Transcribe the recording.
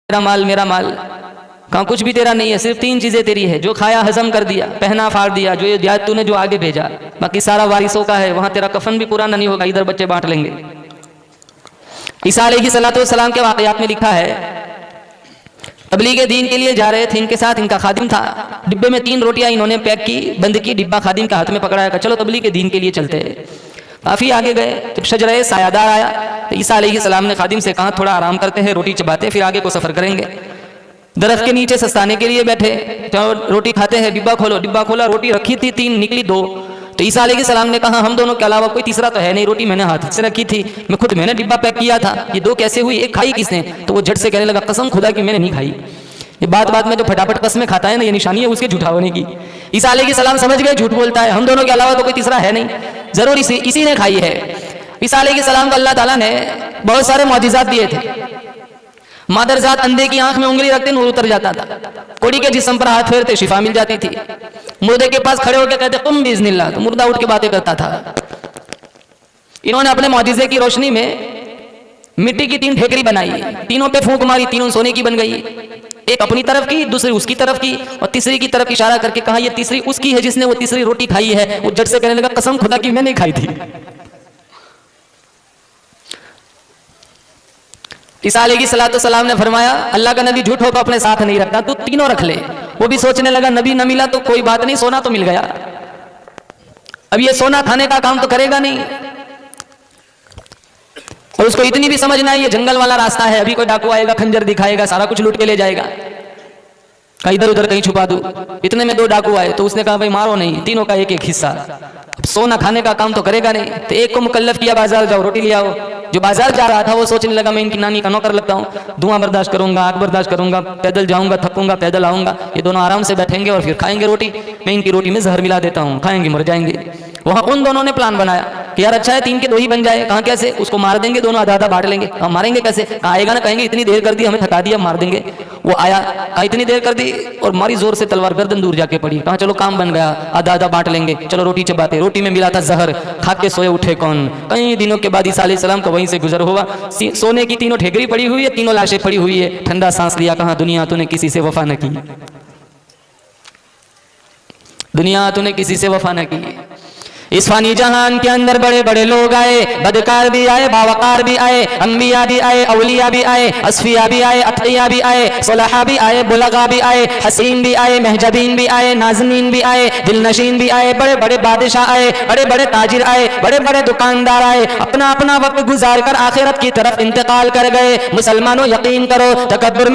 मेरा माल मेरा माल। कहाँ कुछ भी तेरा नहीं है, सिर्फ तीन चीज़ें तेरी है, जो खाया हजम कर दिया, पहना फाड़ दिया, जो ये दिया तूने जो आगे भेजा, बाकी सारा वारिसों का है। वहाँ तेरा कफन भी पुराना नहीं होगा, इधर बच्चे बांट लेंगे। ईसा अलैहिस्सलातु वस्सलाम के वाक़यात में लिखा है, तबलीग दीन के लिए जा रहे थे, इनके साथ इनका खादिम था। डिब्बे में 3 रोटियां इन्होंने पैक की, बंद की, डिब्बा खादिम का हाथ में पकड़ाया, चलो तबलीग दीन के लिए चलते हैं। काफ़ी आगे गए तो शजरे सायादार आया, तो ईसा अलैहिस्सलाम ने खादिम से कहा थोड़ा आराम करते हैं, रोटी चबाते फिर आगे को सफ़र करेंगे। दरख्त के नीचे सस्ताने के लिए बैठे, तो रोटी खाते हैं, डिब्बा खोलो, डिब्बा खोला, रोटी रखी थी 3, निकली 2। तो ईसा अलैहिस्सलाम ने कहा हम दोनों के अलावा कोई तीसरा तो है नहीं, रोटी मैंने हाथ से रखी थी, मैंने डिब्बा पैक किया था, ये 2 कैसे हुई, एक खाई किसने? तो वो झट से कहने लगा कसम खुदा की मैंने नहीं खाई। ये बात बात में जो फटाफट कसमें खाता है ना, ये निशानी है उसके झूठा होने की। ईसा अलैहिस्सलाम समझ गए झूठ बोलता है, हम दोनों के अलावा तो कोई तीसरा है नहीं, जरूर इसी ने खाई है। ईसा अलैहिस्सलाम को अल्लाह ताला ने बहुत सारे मौजिज़ात दिए थे। मादरजात अंधे की आंख में उंगली रखते नूर उतर जाता था, कोड़ी के जिस्म पर हाथ फेरते शिफा मिल जाती थी, मुर्दे के पास खड़े होकर कहते कुम बिइज़्निल्लाह, तो मुर्दा उठ के बातें करता था। इन्होंने अपने मौजिज़े की रोशनी में मिट्टी की 3 ठेकरी बनाई, तीनों पे फूंक मारी, तीनों सोने की बन गई। एक अपनी तरफ की, दूसरी उसकी तरफ की, और तीसरी की तरफ इशारा करके कहा ये तीसरी उसकी है जिसने वो तीसरी रोटी खाई है। वो झट से कहने लगा कसम खुदा की मैंने खाई थी। ईसा अलैहिस्सलाम ने फरमाया अल्लाह का नबी झूठ होकर अपने साथ नहीं रखता, तू तीनों रख ले। वो भी सोचने लगा नबी न मिला तो कोई बात नहीं, सोना तो मिल गया। अब ये सोना खाने का काम तो करेगा नहीं, और उसको इतनी भी समझना है ये जंगल वाला रास्ता है, अभी कोई डाकू आएगा, खंजर दिखाएगा, सारा कुछ लूट के ले जाएगा, कहीं इधर उधर कहीं छुपा दूं। इतने में 2 डाकू आए तो उसने कहा भाई मारो नहीं, तीनों का एक एक हिस्सा। अब सोना खाने का काम तो करेगा नहीं, तो एक को मुकल्लफ किया बाजार जाओ रोटी ले आओ। जो बाजार जा रहा था वो सोचने लगा मैं इनकी नानी का नौकर लगता हूँ, धुआं बर्दाश्त करूंगा, आग बर्दाश्त करूंगा, पैदल जाऊंगा, थकूंगा, पैदल आऊंगा, ये दोनों आराम से बैठेंगे और फिर खाएंगे रोटी, मैं इनकी रोटी में जहर मिला देता हूँ, खाएंगे मर जाएंगे। वहाँ उन दोनों ने प्लान बनाया कि यार अच्छा है 3 के 2 ही बन जाए। कहाँ कैसे? उसको मार देंगे, दोनों आधा आधा बांट लेंगे। हम मारेंगे कैसे? आएगा ना, कहेंगे इतनी देर कर दी, हमें थका दिया, मार देंगे। वो आया, इतनी देर कर दी और मारी जोर से तलवार, गर्दन दूर जाके पड़ी। कहा चलो काम बन गया, आधा आधा बांट लेंगे, चलो रोटी चबाते। रोटी में मिला था जहर, खा के सोए उठे कौन? कई दिनों के बाद ईसा अलैहिस्सलाम को वहीं से गुजर हुआ, सोने की 3 ठेकरी पड़ी हुई है, 3 लाशें पड़ी हुई है। ठंडा सांस लिया, कहा दुनिया तूने किसी से वफा न की, दुनिया तूने किसी से वफा न की। इस फानी जहान के अंदर बड़े बड़े लोग आए, बदकार भी आए, बावकार भी आए, अंबिया भी आए, औलिया भी आए, असफिया भी आए, अतकिया भी आए, सुलहा भी आए, बुलगा भी आए, हसीन भी आए, महजबीन भी आए, नाज़नीन भी आए, दिलनशीन भी आए, बड़े बड़े बादशाह आए, बड़े बड़े ताजिर आए, बड़े बड़े दुकानदार आए, अपना अपना वक्त गुजार कर आखिरत की तरफ इंतकाल कर गए। मुसलमानों यकीन करो, तकब्बुर